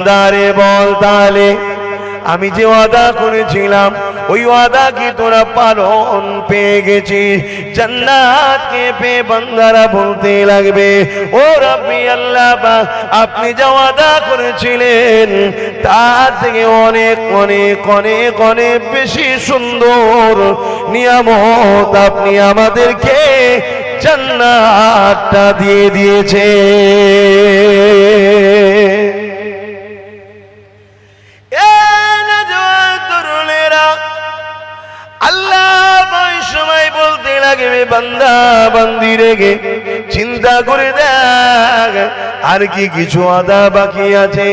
বান্দারে বল তাহলে আমি যে ওয়াদা করেছিলাম ওই ওয়াদা কি তোরা পালন পেয়ে গেছিস? জান্নাতকে পেয়ে বান্দারা বলতে লাগবে, ও রাব্বি আল্লাহ পাক, আপনি যা ওয়াদা করেছিলেন তার থেকে অনেক অনেক অনেক অনেক বেশি সুন্দর নিয়ামত আপনি আমাদেরকে জান্নাতটা দিয়ে দিয়েছে। বান্দা বান্দি রেগে চিন্তা করে দেখ আর কি কিছু আদা বাকি আছে।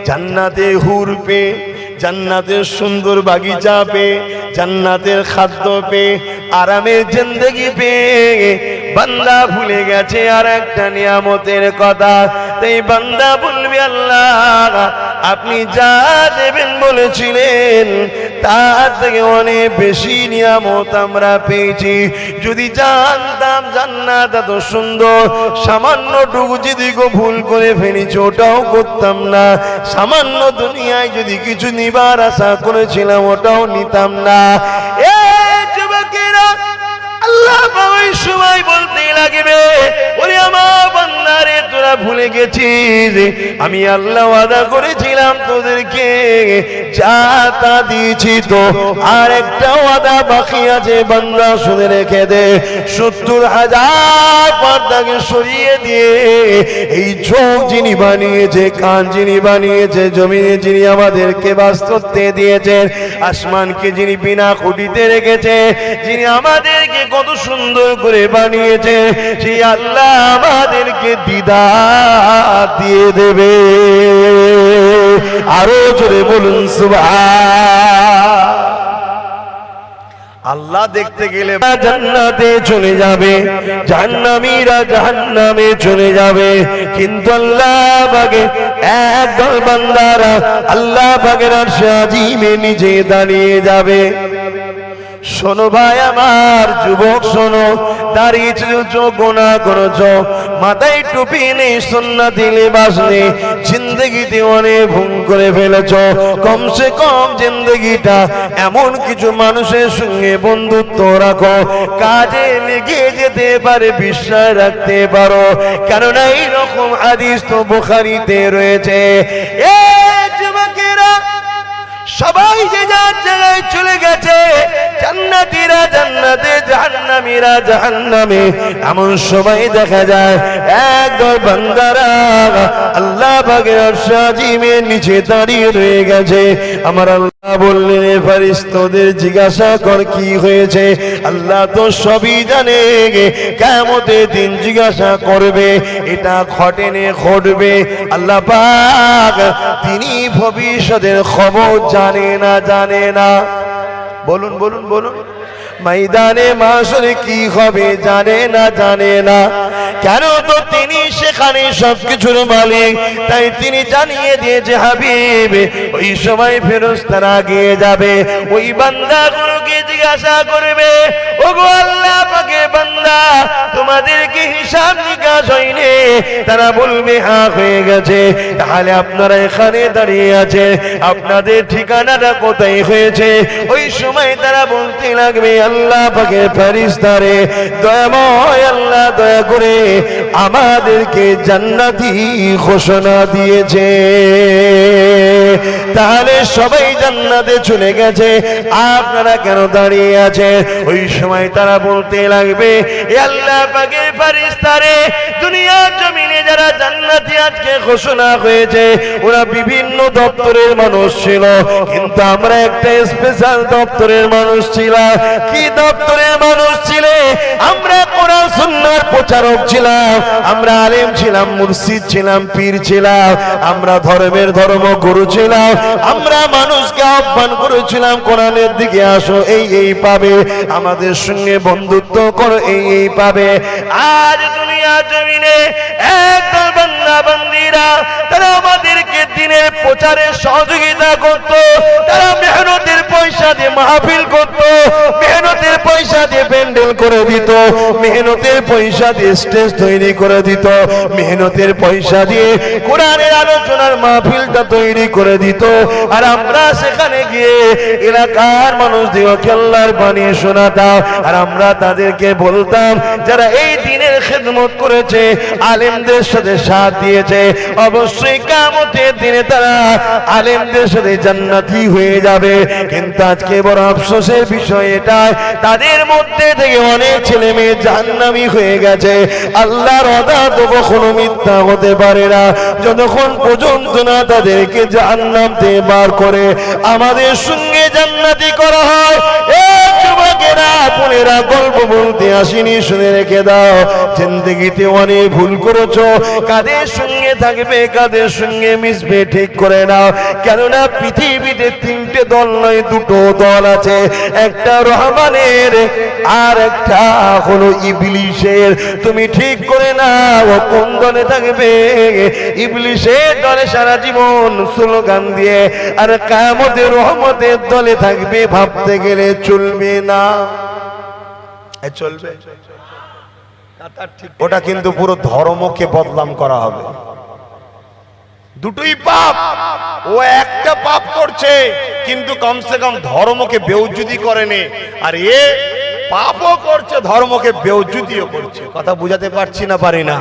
জান্নাতে হুর পে, জান্নাতের সুন্দর বাগিচা পে, জান্নাতের খাদ্য পে, আরামের জিন্দেগি পে বান্দা ভুলে গেছে আর একটা নিয়ামতের কথা। তাই বান্দা বলবে, আল্লাহ আপনি যা দেবেন বলেছিলেন তার থেকে অনেক বেশি নিয়ামত আমরা পেয়েছি। যদি জানতাম জান্নাত এত সুন্দর, সামান্যটুকু যদি ভুল করে ফেলেছি ওটাও করতাম না। সামান্য দুনিয়ায় যদি কিছু নিবার আশা করেছিলাম ওটাও নিতাম না। এ যুবকেরা, আল্লাহ ওই সময় বলতে লাগবে, ওরে আমার বান্দারে তোরা ভুলে গেছিস আমি আল্লাহ ওয়াদা করেছিলাম তোদেরকে যা তা দিয়েছি, তো আর একটা ওয়াদা বাকি আছে বান্দা শুনে রেখে দে। 70,000 পর্দাকে সরিয়ে দিয়ে এই চোখ যিনি বানিয়েছে, কান যিনি বানিয়েছে, জমিনে যিনি আমাদেরকে বাস করতে দিয়েছেন, আসমানকে যিনি বিনা খুঁটিতে রেখেছে, যিনি আমাদেরকে কত সুন্দর করে বানিয়েছে, সেই আল্লাহ আমাদেরকে দিদার দিয়ে দেবে। আরো জোরে বলুন সুবহান। আল্লাহ দেখতে গেলে জান্নাতে চলে যাবে, জাহান্নামীরা জাহান্নামে চলে যাবে, কিন্তু আল্লাহ পাকে একদল বান্দারা আল্লাহ পাকের আরশে আজিমে নিজে দাঁড়িয়ে যাবে। শোনো ভাই আমার, যুবক শোনো, দাঁড়িয়ে চোখ গোনা করেছো, মাথায় টুপি নেই, সুন্নতি লিবাস নেই, জিন্দগিতে অনেক ভুল করে ফেলেছো। কমসে কম জিন্দগিটা এমন কিছু মানুষের সঙ্গে বন্ধুত্ব রাখো, কাজে লেগে যেতে পারে, বিশ্বাস রাখতে পারো, কেননা এইরকম হাদিস তো বুখারীতে রয়েছে। এ যুবকেরা, সবাই যে যার জায়গায় চলে গেছে, জান্নাতীরা জান্নাতে, জাহান্নামীরা জাহান্নামে। এমন সময় দেখা যায় একদল বান্দারা আল্লাহ পাকের আরশে আজিমের নিচে দাঁড়িয়ে রয়ে গেছে। আমার আল্লাহ বললেন, ফেরেশতাদের জিজ্ঞাসা কর কি হয়েছে। আল্লাহ তো সবই জানে, কিয়ামতের দিন জিজ্ঞাসা করবে, এটা ঘটেনে ঘটবে। আল্লাহ পাক তিনি ভবিষ্যতের খবর জানে না, জানে না। বলুন বলুন বলুন, ময়দানে মাশরে কি হবে জানে না, জানে না। কেন? তো তিনি সেখানে সবকিছুর মালিক, তাই তিনি জানিয়ে দিয়েছে হাবিব ওই সময় ফেরেশতারা এগিয়ে যাবে, ওই বান্দাগুলোকে জিজ্ঞাসা করবে, ওগো আল্লাহ পাকের বান্দা, তোমাদেরকে হিসাব নিকাশ হয়নি? তারা বলবে হ্যাঁ হয়ে গেছে। তাহলে আপনারা এখানে দাঁড়িয়ে আছে, আপনাদের ঠিকানাটা কোথায় হয়েছে? ওই সময় তারা বলতে লাগবে, আল্লাহ পাকের ফেরেশতারে, দয়াময় আল্লাহ দয়া করে আমাদেরকে জান্নাতি ঘোষণা দিয়েছে। তাহলে সবাই জান্নাতে চলে গেছে, আপনারা কেন দাঁড়িয়ে আছেন? ওই সময় তারা বলতে লাগবে, এ আল্লাহ পাকের ফেরেশতারে, দুনিয়ার জমিনে যারা জান্নাতি আজকে ঘোষণা হয়েছে ওরা বিভিন্ন দপ্তরের মানুষ ছিল, কিন্তু আমরা একটা স্পেশাল দপ্তরের মানুষ ছিলাম। কি দপ্তরের মানুষ ছিলে? আমরা কোরআন সুন্নাহর প্রচারক ছিলাম, আমরা আলেম ছিলাম, মুর্শিদ ছিলাম, পীর ছিলাম, আমরা ধর্মের ধর্মগুরু ছিলাম, আমরা মানুষকে আহ্বান করেছিলাম কোরআনের দিকে আসো, এই এই পাবে, আমাদের সঙ্গে বন্ধুত্ব করো, এই এই পাবে। আজ দুনিয়া জমিনে একদল বান্দা বান্দীরা তারা আমাদেরকে দিনের প্রচারে সহযোগিতা করত, তারা মেহনতের পয়সা দিয়ে মাহফিল করত, মেহনতের পয়সা দিয়ে প্যান্ডেল করে দিত, মেহনতের পয়সা দিয়ে স্টেজ তৈরি করে দিত, মেহনতের পয়সা দিয়ে কোরআনের আলোচনার মাহফিলটা তৈরি করে দিত। আর আমরা সেখানে গিয়ে এলাকার মানুষদেরকে আল্লাহর বাণী শোনাতাম। আর আমরা তাদেরকে বলতাম, যারা এই দিনের খেদমত করেছে, আলেমদের সাথে সাথ দিয়েছে, অবশ্যই কিয়ামতের দিনে তারা আলেমদের সাথে জান্নাতি হয়ে যাবে। কিন্তু আজকে বড় আফসোসের বিষয় এটা, তাদের মধ্যে থেকে অনেক ছেলে মেয়ে জাহান্নামী হয়ে গেছে। আল্লাহর ওয়াদা তো কখনো মিথ্যা হতে পারে না। যতক্ষণ পর্যন্ত না তাদেরকে জাহান্নাম থেকে বার করে আমাদের সঙ্গে জান্নাতি করা হয়, এই যুবকেরা বোনেরা গল্প বলতে আসিনি, শুনে রেখে দাও। জিন্দেগিতে অনেক ভুল করেছো, কাদের সঙ্গে থাকবে কাদের সঙ্গে মিশবে ঠিক করে নাও। কেননা পৃথিবীতে তিনটে দল নয়, দুটো দল আছে, একটা রহমানের আর একটা হলো ইবলিশের। তুমি ঠিক করে নাও কোন দলে থাকবে। ইবলিশের দলে সারা জীবন স্লোগান দিয়ে, আর কিয়ামতের রহমতের দলে থাকবে, ভাবতে গেলে চলবে না। চলবে ওটা কিন্তু পুরো ধর্মকে বদনাম করা হবে। দুটোই পাপ। ও একটা পাপ করছে কিন্তু কমসে কম ধর্মকে বেউজ্জুতি করেনি, আর এ পাপও করছে ধর্মকে বেউজ্জুতিও করছে। কথা বুঝাতে পারছি না, পারি না?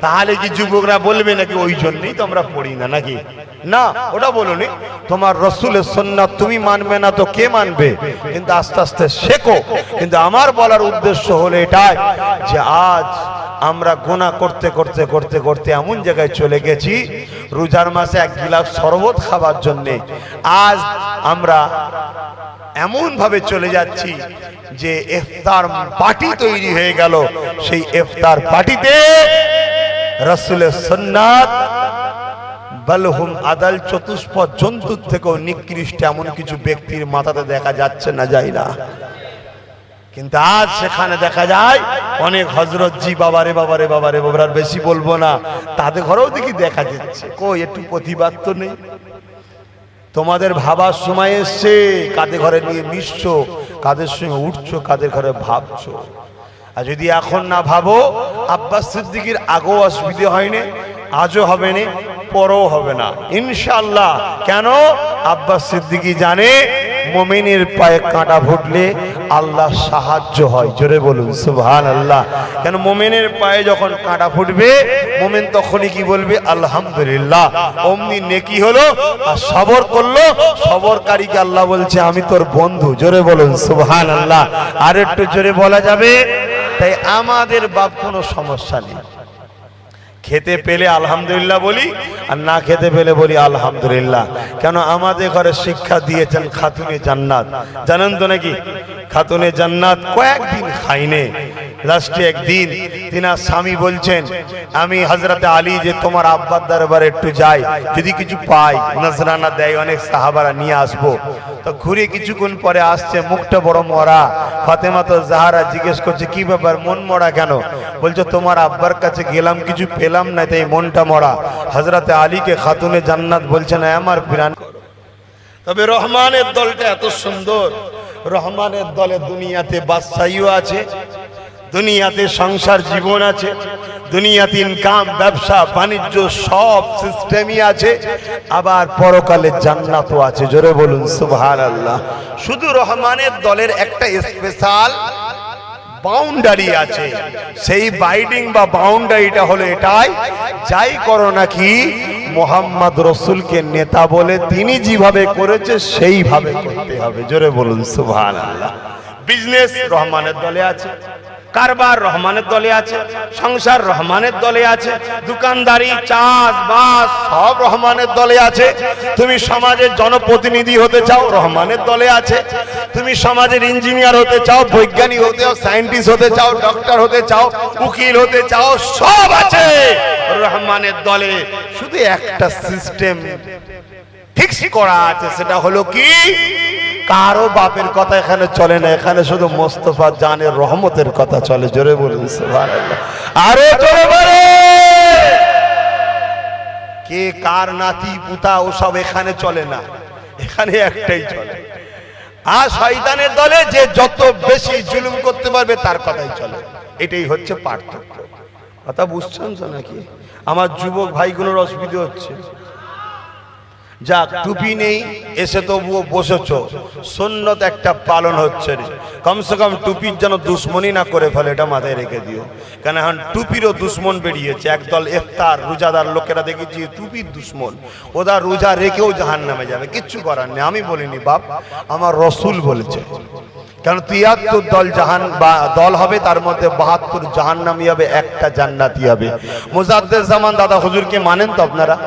তাহলে কি যুবকরা বলবে নাকি ওই জন্যই তো আমরা পড়ি না নাকি? না, ওটা বলুনি। তোমার রাসূলের সুন্নাত তুমি মানবে না তো কে মানবে? কিন্তু আস্তে আস্তে শেখো। কিন্তু আমার বলার উদ্দেশ্য হলো এটাই যে আজ আমরা গুনাহ করতে করতে করতে করতে এমন জায়গায় চলে গেছি, রোজার মাসে এক গিলাস শরবত খাবার জন্য আজ আমরা এমন ভাবে চলে যাচ্ছি যে ইফতার পার্টি তৈরি হয়ে গেল। সেই ইফতার পার্টিতে রাসূলের সুন্নাত বলহুম আদাল চতুষ্পদ জন্তুর থেকেও নিকৃষ্ট এমন কিছু ব্যক্তির মাথাতে দেখা যাচ্ছে না, যায় না। কিন্তু আজ সেখানে দেখা যায় অনেক হযরতজি, বাবারে বাবারে বাবারে বাবার বেশি বলবো না, তাদের ঘরেও দেখি দেখা যাচ্ছে। কই একটু প্রতিবাদ তো নেই। তোমাদের ভাবার সময় এসছে, কাদের ঘরে নিয়ে মিশছো, কাদের সঙ্গে উঠছো, কাদের ঘরে ভাবছো। আর যদি এখন না ভাবো, আব্বাস সিদ্দিকীর আগেও অসুবিধা হয়নি, আজও হবে না, পরেও হবে না ইনশাআল্লাহ। কেন? আব্বাস সিদ্দিকী জানে মুমিনের পায়ে কাঁটা ফুটলে আল্লাহ সাহায্য হয়। জোরে বলুন সুবহানাল্লাহ। কেন? মুমিনের পায়ে যখন কাঁটা ফুটবে, মুমিন তখনই কি বলবে? আলহামদুলিল্লাহ। অমনি নেকি হলো। আর সবর করলো, সবরকারীকে আল্লাহ বলছে আমি তোর বন্ধু। জোরে বলুন সুবহানাল্লাহ। আর একটু জোরে বলা যাবে? তাই আমাদের বাপ কোনো সমস্যা নেই। খেতে পেলে আলহামদুলিল্লাহ বলি, আর না খেতে পেলে বলি আলহামদুলিল্লাহ। কেন? আমাদের ঘরে শিক্ষা দিয়েছেন খাতুনে জান্নাত। জানেন তো নাকি? খাতুনে জান্নাত কয়েকদিন খাইনে, লাস্টে একদিন তিনার স্বামী বলছেন, আমি হযরতে আলী যে তোমার আব্বার দরবারে একটু যাই, যদি কিছু পাই, নজরানা দেয়, অনেক সাহাবারা নিয়ে আসবো। তো ঘুরে কিছুক্ষণ পরে আসছে, মুখটা বড় মরা। ফাতেমা তো জাহরা জিজ্ঞেস করছে, কি ব্যাপার, মন মরা কেন? বলছে তোমার আব্বার কাছে গেলাম, কিছু পেলাম না, তাই মনটা মরা। হযরতে আলীকে খাতুনে জান্নাত বলছেন, আমার প্রাণ। তবে রহমানের দলটা এত সুন্দর। রহমানের দলে দুনিয়াতে বাদশাহীও আছে, দুনিয়াতে সংসার জীবন আছে, দুনিয়াতে ইনকাম, ব্যবসা বাণিজ্য সব সিস্টেমই আছে, আবার পরকালে জান্নাতও আছে। জোরে বলুন সুবহানাল্লাহ। শুধু রহমানের দলের একটা স্পেশাল বাউন্ডারি আছে। সেই বাইডিং বা বাউন্ডারিটা হলো এটাই, যাই করো নাকি মোহাম্মদ রসুলকে নেতা বলে তিনি যেভাবে করেছে সেইভাবে করতে হবে। জোরে বলুন সুবহানাল্লাহ। বিজনেস রহমানের দলে আছে, কারবার রহমানের দলে আছে, সংসার রহমানের দলে আছে, দোকানদারি, চাষবাস সব রহমানের দলে আছে। তুমি সমাজের জনপ্রতিনিধি হতে চাও, রহমানের দলে আছে। তুমি সমাজের ইঞ্জিনিয়ার হতে চাও, বৈজ্ঞানিক হতে চাও, সায়েন্টিস্ট হতে চাও, ডক্টর হতে চাও, উকিল হতে চাও, সব আছে রহমানের দলে। শুধু একটা সিস্টেম ফিক্স করা আছে, সেটা হলো কি? কারো বাপের কথা এখানে চলে না, এখানে শুধু মোস্তফা জানের রহমতের কথা চলে। জোরে বলুন সুবহানাল্লাহ। আরে জোরে বলে, কে কার নাতি পুতা ওসব এখানে চলে না, এখানে একটাই চলে। আর শয়তানের দলে যে যত বেশি জুলুম করতে পারবে তার কথাই চলে। এটাই হচ্ছে পার্থক্য। কথা বুঝছেন তো নাকি? আমার যুবক ভাইগুলোর অসুবিধা হচ্ছে। যাক, টুপি নেই এসে তবুও বসেছ, সুন্নত একটা পালন হচ্ছে। কমসে কম টুপির যেন দুশ্মনী না করে ফেলে, এটা মাথায় রেখে দিও। কেন এখন টুপিরও দুশ্মন বেরিয়েছে। একদল ইফতার রোজাদার লোকেরা দেখেছি টুপির দুশ্মন, ওরা রোজা রেখেও জাহান্নামে যাবে, কিচ্ছু করার নেই। আমি বলিনি বাপ, আমার রসুল বলেছে। কারণ ৭৩ দল দল হবে, তার মধ্যে ৭২ জাহান্নামী হবে, একটা জান্নাতি হবে। মুজাদ্দেদ জামান দাদা হুজুরকে মানেন তো আপনারা?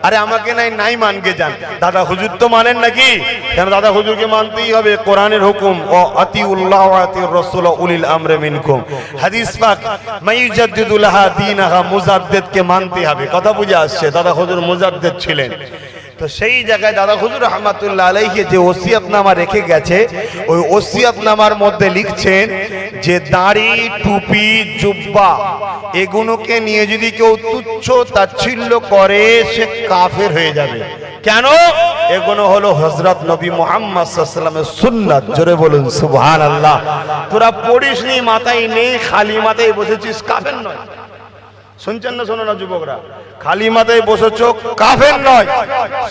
আরে আমাকে নাই মানকে যান, দাদা হুজুর তো মানেন নাকি? কেন দাদা হুজুরকে মানতেই হবে। কোরআনের হুকুম ও আতিউল্লাহ ওয়া আতিউর রাসূল উলিল আমরি মিনকুম। হাদিস পাক মাইয়াজ্জিদু লাহা দীনাহা, মুজাদ্দেদকে মানতে হবে। কথা বুঝে আসছে? দাদা হুজুর মুজাদ্দেদ ছিলেন। তো সেই জায়গায় দাদা হুজুর রহমাতুল্লাহ আলাইহি যে ওসিয়তনামা রেখে গেছে, ওই ওসিয়তনামার মধ্যে লিখছেন যে দাড়ি, টুপি, জুব্বা এগুলোকে নিয়ে যদি কেউ তুচ্ছ তাচ্ছিল্য করে সে কাফের হয়ে যাবে। কেন? এগুলো হলো হযরত নবী মুহাম্মদ সাল্লাল্লাহু আলাইহি ওয়াসাল্লামের সুন্নাত। জোরে বলুন সুবহানাল্লাহ। তোরা পড়িসনি, মাথায় নেই, খালি মাথায় বসেছিস, কাফের নয়। শুনছেন না? শোনো না যুবকরা, খালি মাথায় বসেছ, কাফের নয়।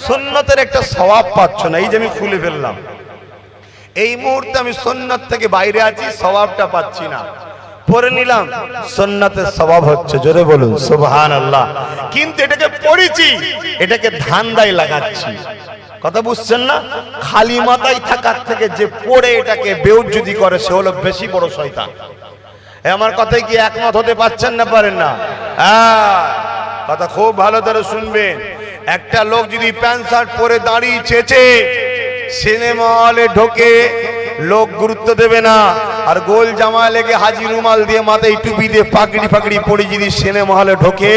সুন্নতের একটা সওয়াব পাচ্ছ না। এই যে আমি খুলে ফেললাম, এই মুহূর্তে আমি সুন্নত থেকে বাইরে আছি, সওয়াবটা পাচ্ছি না। পড়ে নিলাম, সুন্নতের সওয়াব হচ্ছে। জোরে বলুন সুবহানাল্লাহ। কিন্তু এটাকে পড়েছি, এটাকে ধান্দায় লাগাচ্ছি। কথা বুঝছেন না? খালি মাথায় থাকার থেকে যে পড়ে এটাকে বেউজ্জুদি করে সে হলো বেশি বড় শয়তান। আমার কথায় কি একমত হতে পারছেন না? পারেন না? কথা খুব ভালো করে শুনবেন। একটা লোক যদি প্যান্ট শার্ট পরে দাঁড়িয়ে চেয়েছে, সিনেমা হলে ঢোকে, লোক গুরুত্ব দেবে না। আর গোল জামা লেগে হাজি রুমাল দিয়ে মাথায় টুপি দিয়ে পাগড়ি ফাগড়ি পরে যদি সিনেমা হলে ঢোকে,